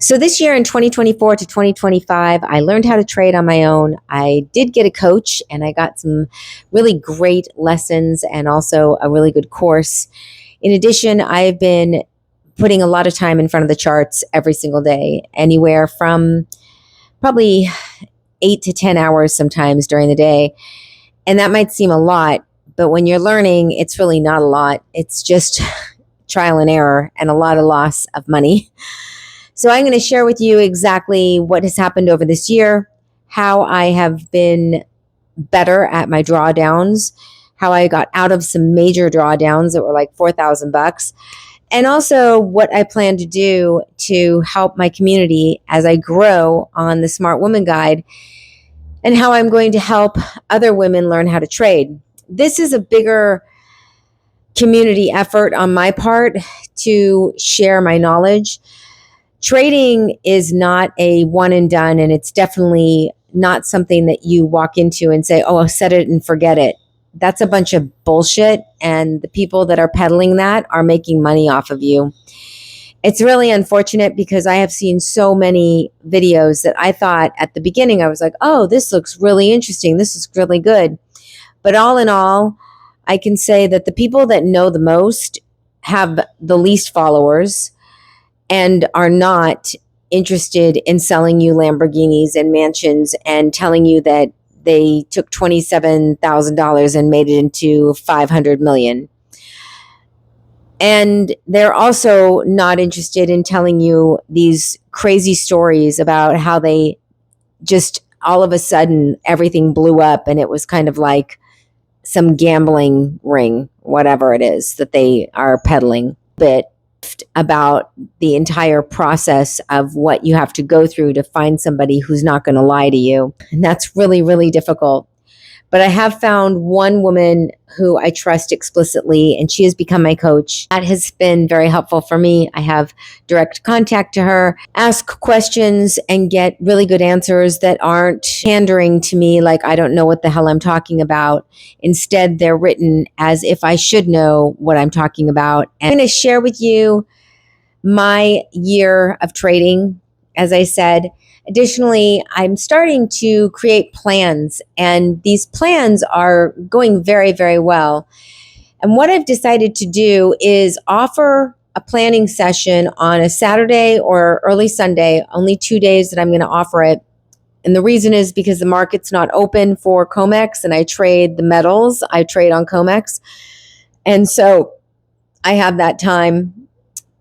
So this year in 2024 to 2025, I learned how to trade on my own. I did get a coach and I got some really great lessons and also a really good course. In addition, I've been putting a lot of time in front of the charts every single day, anywhere from probably 8 to 10 hours sometimes during the day. And that might seem a lot, but when you're learning, it's really not a lot. It's just trial and error and a lot of loss of money. So I'm going to share with you exactly what has happened over this year, how I have been better at my drawdowns, how I got out of some major drawdowns that were like $4,000, and also what I plan to do to help my community as I grow on the Smart Woman Guide, and how I'm going to help other women learn how to trade. This is a bigger community effort on my part to share my knowledge. Trading is not a one and done, and it's definitely not something that you walk into and say, oh, I'll set it and forget it. That's a bunch of bullshit, and the people that are peddling that are making money off of you. It's really unfortunate because I have seen so many videos that I thought at the beginning, I was like, oh, this looks really interesting. This is really good. But all in all, I can say that the people that know the most have the least followers and are not interested in selling you Lamborghinis and mansions and telling you that they took $27,000 and made it into $500 million. And they're also not interested in telling you these crazy stories about how they just all of a sudden everything blew up and it was kind of like some gambling ring, whatever it is that they are peddling. But about the entire process of what you have to go through to find somebody who's not going to lie to you. And that's really, really difficult. But I have found one woman who I trust explicitly, and she has become my coach. That has been very helpful for me. I have direct contact to her, ask questions, and get really good answers that aren't pandering to me like I don't know what the hell I'm talking about. Instead, they're written as if I should know what I'm talking about. And I'm going to share with you my year of trading, as I said. Additionally, I'm starting to create plans, and these plans are going very, very well. And what I've decided to do is offer a planning session on a Saturday or early Sunday, only 2 days that I'm going to offer it. And the reason is because the market's not open for COMEX, and I trade the metals. I trade on COMEX. And so I have that time.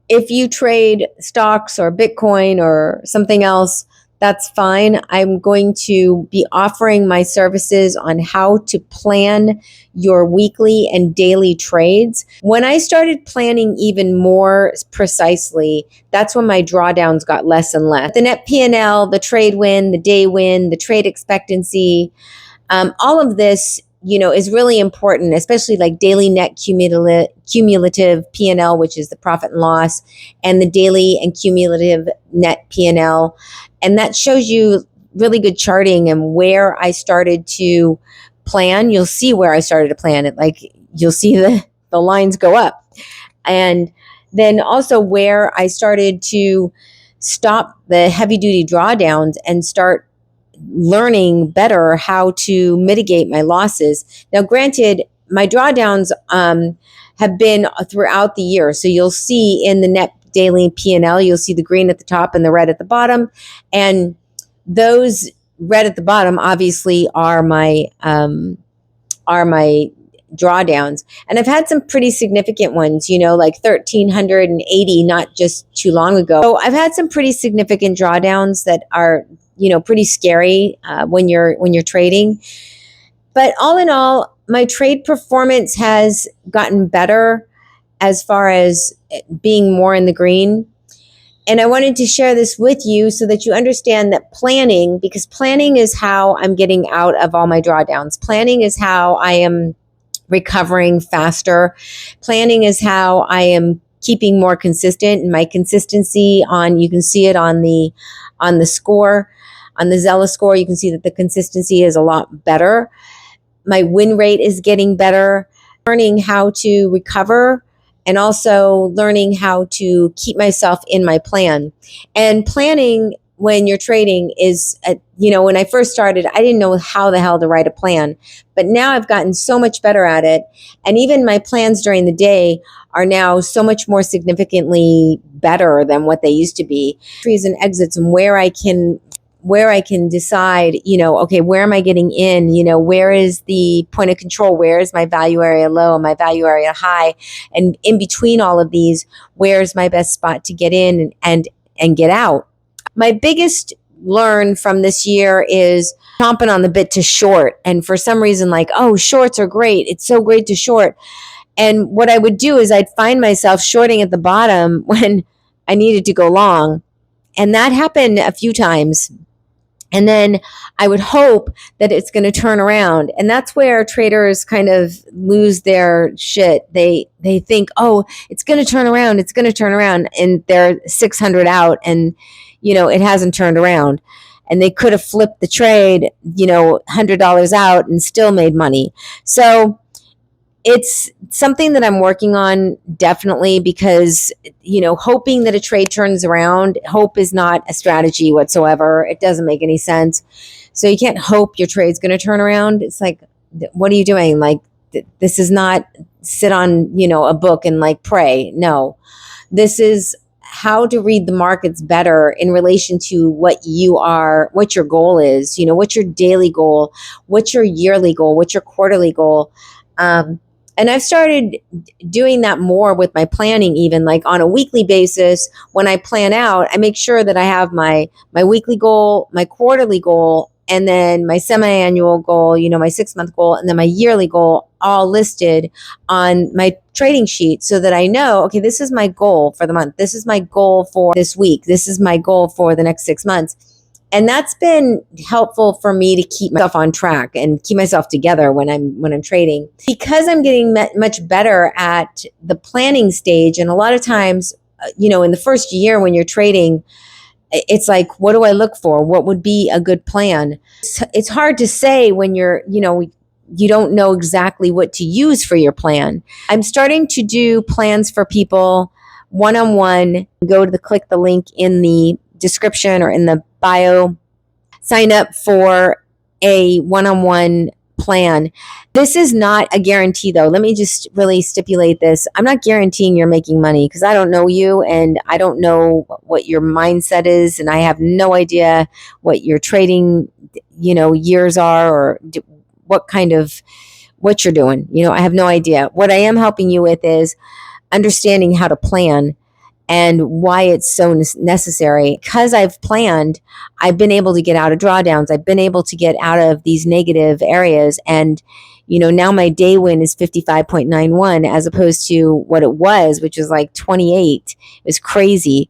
If you trade stocks or Bitcoin or something else, that's fine. I'm going to be offering my services on how to plan your weekly and daily trades. When I started planning even more precisely, that's when my drawdowns got less and less. The net P&L, the trade win, the day win, the trade expectancy, all of this, is really important, especially like daily net cumulative P&L, which is the profit and loss, and the daily and cumulative net P&L. And that shows you really good charting and where I started to plan. You'll see where I started to plan it. Like you'll see the lines go up. And then also where I started to stop the heavy duty drawdowns and start learning better how to mitigate my losses. Now, granted, my drawdowns have been throughout the year. So you'll see in the net daily P&L, you'll see the green at the top and the red at the bottom. And those red at the bottom obviously are my drawdowns. And I've had some pretty significant ones, like 1,380 not just too long ago. So I've had some pretty significant drawdowns that are, pretty scary when you're trading. But all in all, my trade performance has gotten better as far as being more in the green. And I wanted to share this with you so that you understand that planning, because planning is how I'm getting out of all my drawdowns. Planning is how I am recovering faster. Planning is how I am keeping more consistent. And my consistency you can see it on the score, on the Zella score, you can see that the consistency is a lot better. My win rate is getting better. Learning how to recover and also learning how to keep myself in my plan. And planning when you're trading is, when I first started, I didn't know how the hell to write a plan, but now I've gotten so much better at it. And even my plans during the day are now so much more significantly better than what they used to be. Entries and exits, and where I can decide, okay, where am I getting in? Where is the point of control? Where is my value area low, my value area high? And in between all of these, where's my best spot to get in and get out? My biggest learn from this year is chomping on the bit to short. And for some reason, like, oh, shorts are great. It's so great to short. And what I would do is I'd find myself shorting at the bottom when I needed to go long. And that happened a few times. And then I would hope that it's going to turn around. And that's where traders kind of lose their shit. They think, oh, it's going to turn around. It's going to turn around. And they're 600 out and, it hasn't turned around. And they could have flipped the trade, $100 out and still made money. So it's something that I'm working on definitely because, hoping that a trade turns around, hope is not a strategy whatsoever. It doesn't make any sense. So you can't hope your trade's going to turn around. It's like, what are you doing? Like, this is not sit on, a book and like pray. No, this is how to read the markets better in relation to what your goal is, what's your daily goal, what's your yearly goal, what's your quarterly goal. And I've started doing that more with my planning, even like on a weekly basis. When I plan out, I make sure that I have my weekly goal, my quarterly goal, and then my semi-annual goal, my 6-month goal, and then my yearly goal all listed on my trading sheet so that I know, okay, this is my goal for the month. This is my goal for this week. This is my goal for the next 6 months. And that's been helpful for me to keep myself on track and keep myself together when I'm trading, because I'm getting much better at the planning stage. And a lot of times, in the first year when you're trading, it's like, what do I look for? What would be a good plan? It's hard to say when you don't know exactly what to use for your plan. I'm starting to do plans for people one-on-one. Click the link in the description or in the bio, sign up for a one-on-one plan. This is not a guarantee though. Let me just really stipulate this. I'm not guaranteeing you're making money because I don't know you and I don't know what your mindset is, and I have no idea what your trading, years are or what you're doing. I have no idea. What I am helping you with is understanding how to plan and why it's so necessary. Because I've planned, I've been able to get out of drawdowns. I've been able to get out of these negative areas. And, now my day win is 55.91 as opposed to what it was, which was like 28. It was crazy.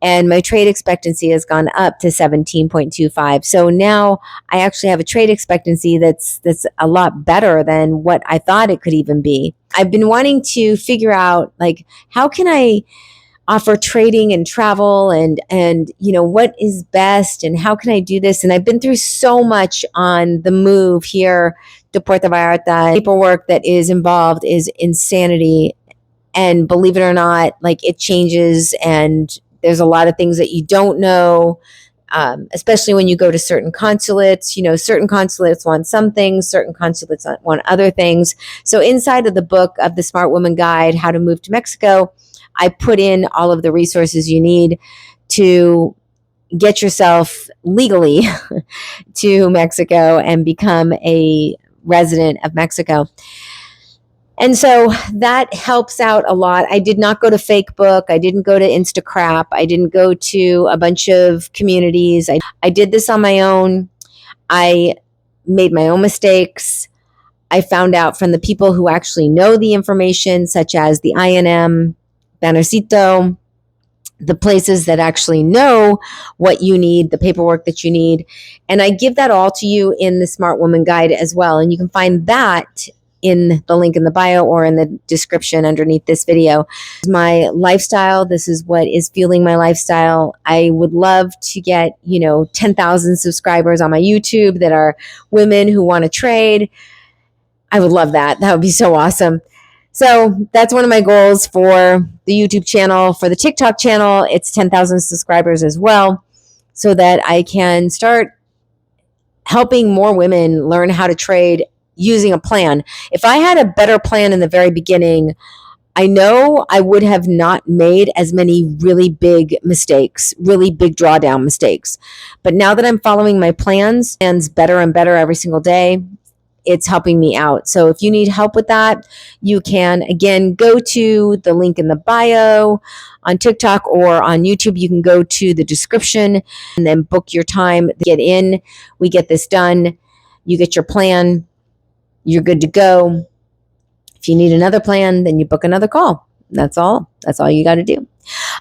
And my trade expectancy has gone up to 17.25. So now I actually have a trade expectancy that's a lot better than what I thought it could even be. I've been wanting to figure out, like, how can I offer trading and travel and what is best and how can I do this? And I've been through so much on the move here to Puerto Vallarta. Paperwork that is involved is insanity. And believe it or not, like, it changes and there's a lot of things that you don't know, especially when you go to certain consulates. Certain consulates want some things, certain consulates want other things. So inside of the book of the Smart Woman Guide, How to Move to Mexico, I put in all of the resources you need to get yourself legally to Mexico and become a resident of Mexico. And so that helps out a lot. I did not go to Facebook. I didn't go to Instacrap. I didn't go to a bunch of communities. I did this on my own. I made my own mistakes. I found out from the people who actually know the information, such as the INM, Banorcito, the places that actually know what you need, the paperwork that you need. And I give that all to you in the Smart Woman Guide as well. And you can find that in the link in the bio or in the description underneath this video. My lifestyle, this is what is fueling my lifestyle. I would love to get, 10,000 subscribers on my YouTube that are women who want to trade. I would love that. That would be so awesome. So that's one of my goals for the YouTube channel. For the TikTok channel, it's 10,000 subscribers as well, so that I can start helping more women learn how to trade using a plan. If I had a better plan in the very beginning, I know I would have not made as many really big mistakes, really big drawdown mistakes. But now that I'm following my plans better and better every single day, it's helping me out. So if you need help with that, you can, again, go to the link in the bio on TikTok or on YouTube. You can go to the description and then book your time, get in. We get this done. You get your plan. You're good to go. If you need another plan, then you book another call. That's all. That's all you got to do.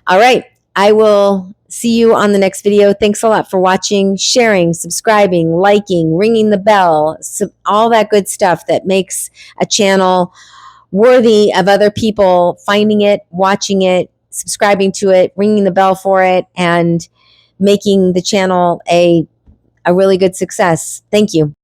All right. I will see you on the next video. Thanks a lot for watching, sharing, subscribing, liking, ringing the bell, all that good stuff that makes a channel worthy of other people finding it, watching it, subscribing to it, ringing the bell for it, and making the channel a really good success. Thank you.